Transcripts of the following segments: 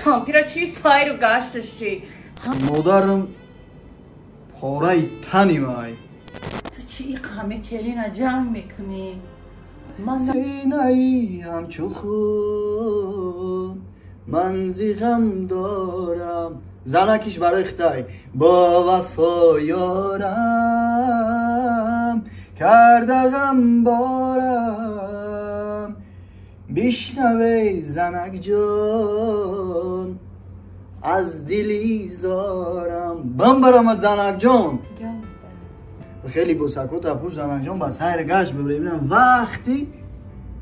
کامپیرا چی سایر و گشتش چی مادرم پاره تنی مای تو چی همه کلینا جمع میکنی سینه ای همچو خون من زیغم دارم زنکیش برای خدای با وفا یارم کرده غم بارم بیشنوی زنک جان از دلی زارم بم برامد زنک جان خیلی با سکوت اپوش زنک جان با سیر گشت ببینم وقتی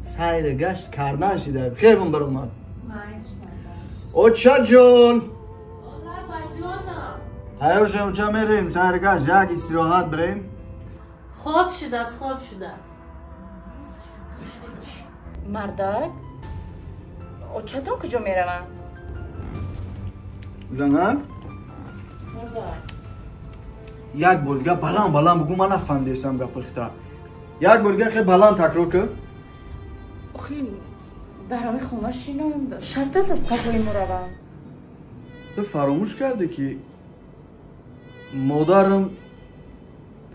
سیر گشت کردن شده خیلی بم برامد اوچا جان تیار شد اوچا میریم سیر گشت یک استراحت بریم خواب شده است خواب شده است مردک اوچاتون کجا میروند زنک یک بولگه بلند بگو من نفهمیدم گپ خیلی یک بولگه خیلی بلند تکرار کن آخی در همه خونه شینند شرط است از قفای ما روند تو فراموش کرده که مادرم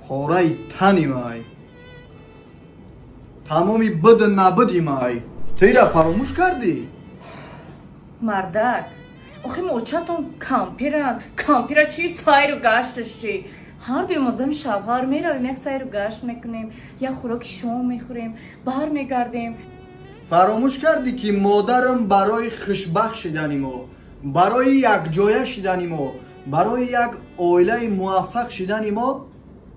پاره تنی مای تمامی بد نبدی مای تو ایره فراموش کردی مردک آخی موچتون کامپیرا چی سایر و گشتش چی هر دوی مازم شبهار میرویم یک سایر و گشت میکنیم یک خوراکی شما میخوریم بر میگردیم فراموش کردی که مادرم برای خوشبخت شدنی ما برای یک جایه شدنی ما برای یک عائله موفق شدنی ما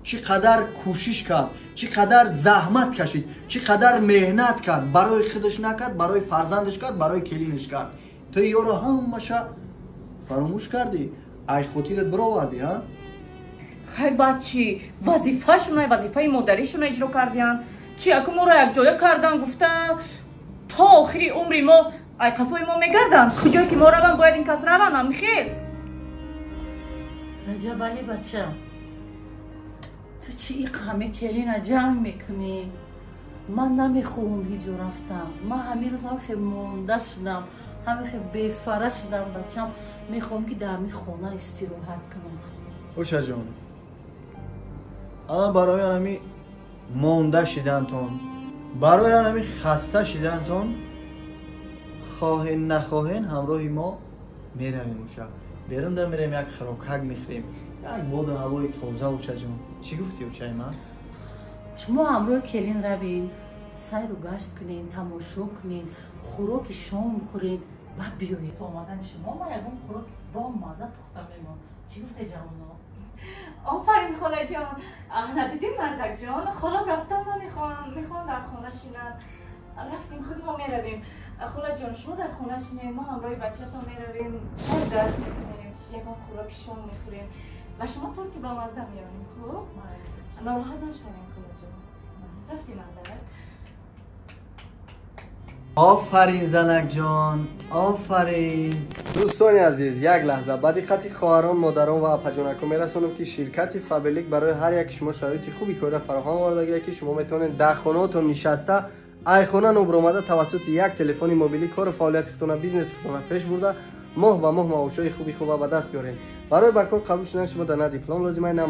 چقدر کوشش کرد چقدر زحمت کشید چقدر مهنت کرد برای خودش نکرد برای فرزندش کرد برای کلینش کرد تو یارو همشه فراموش کردی ای خاطرت برآوردی ها خیلی بچی وظیفه مادریشون اجرا کردین چی اکو ما را یک جایه کردن گفته تا آخری عمری ما ای قفای ما میگردن کجایی که ما روان باید این کس روان هم خیل رجب علی بچه تو چی ای همه کلینا جمع میکنی من نمیخوام هیچ جا رفتم من همین روز هم خیلی مونده شدم همین خیلی بیفره شدم بچم میخوام که در همین خونه استراحت کنم اوشا جان اما برای همی مونده شدنتون برای همی خسته شدنتون خواهین نخواهین همراهی ما میرویم اوشا بریم در میریم یک خراکک میخوریم یک باد و هوای تازه اوشا جان چی گفتی اوشای من؟ شما همراه کلین روین سیر و گشت کنین تماشا کنین خوراک شام خورین بعد بیایید آمدن شما ما یکم خوراک با مزه پخته میمان چی گفته جوانا؟ آفرین خاله جان ندیدیم مردک جان خالم رفتم میخوان در خونه شینن رفتیم خود ما میرویم خاله جان شما در خونه شینیم ما همراه بچه تا میرویم سیر گشت میکنیم یکم خوراک شام میخوریم و شما طور با مزه میاریم خوب؟ ناراحت نشدیم خاله جان رفتیم مردک آفرین زنک جان آفرین دوستان عزیز یک لحظه بعد خطی خواهران مادران و اپاجانکو میرسونم که شرکت فابلیک برای هر یک شما شرایط خوبی کاره فراهم آورده که شما میتونید در خونه‌تون نشسته ای خونه نمبر اومده توسط یک تلفن موبیلی کار فعالیتتون بیزنس خودتون پیش برده ماه به ماه معاشای خوبی به دست بیارین برای با کار قبول شدن شما در دیپلم لازمه نه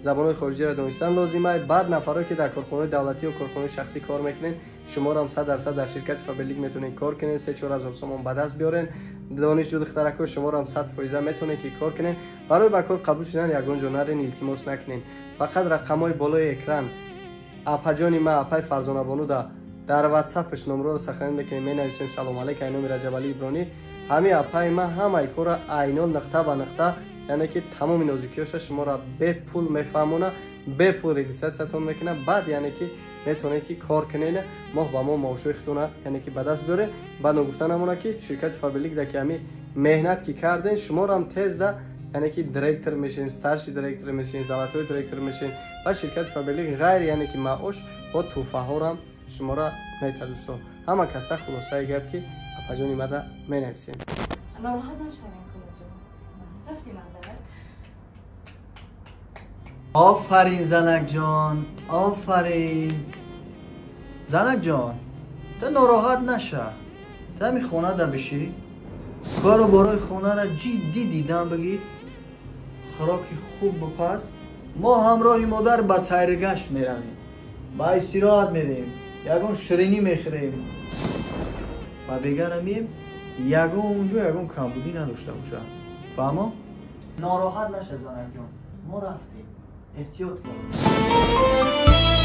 زبان‌های خارجی را دانستن لازمه بعد نفرایی که در کارخانه دولتی و کارخانه شخصی کار میکنین شما را هم 100% در شرکت فابلیک میتونین کار کنین 3-4 هزار تومان به دست بیارین دانشجو دخترکو شما را هم 100% میتونین که کار کنین برای با کار قبول شدن یگان جا نرین التماس نکنین فقط رقم‌های بالای اکران اپاجانی ما اپای فرزانه بانو در واتساپش نمره رو سخن میکنین مینویسیم سلام علیکم اینم رجب علی ابرانی همین اپای ما همه کار عینال نقطه به نقطه یعنی که تمام نازکیاش شما را به پول میفهمونه به پول رجیستراتون میکنه بعد یعنی که میتونه که کار کنین ماه با ما معاشای خودتون یعنی که به دست بیاره بعد گفتن همونه که شرکت فابلیک در کمی مهنت که کردین شما را هم تیز ده یعنی که دایرکتور میشین ستارشی دایرکتور میشین زالاتوی دایرکتور میشین و شرکت فابلیک غیر یعنی که معاش با توفه ها را شما را میته دوستان همه کسا خلاصه گپ که اپاجانی مده مینویسین ناراحت نشدیم رفتیم اندر آفرین زنک جان آفرین زنک جان تو ناراحت نشه تو همی خونه ده بشی کارو برای خونه را جدی دیدم بگید خوراکی خوب بپس ما همراه مادر به سیرگشت میرویم با استراحت میریم یگون شیرینی میخوریم و دیگر میم یگون اونجا یگون کمبودی نداشته باشه فهمو؟ ناراحت نشه زنک جان ما رفتیم احتیاط کن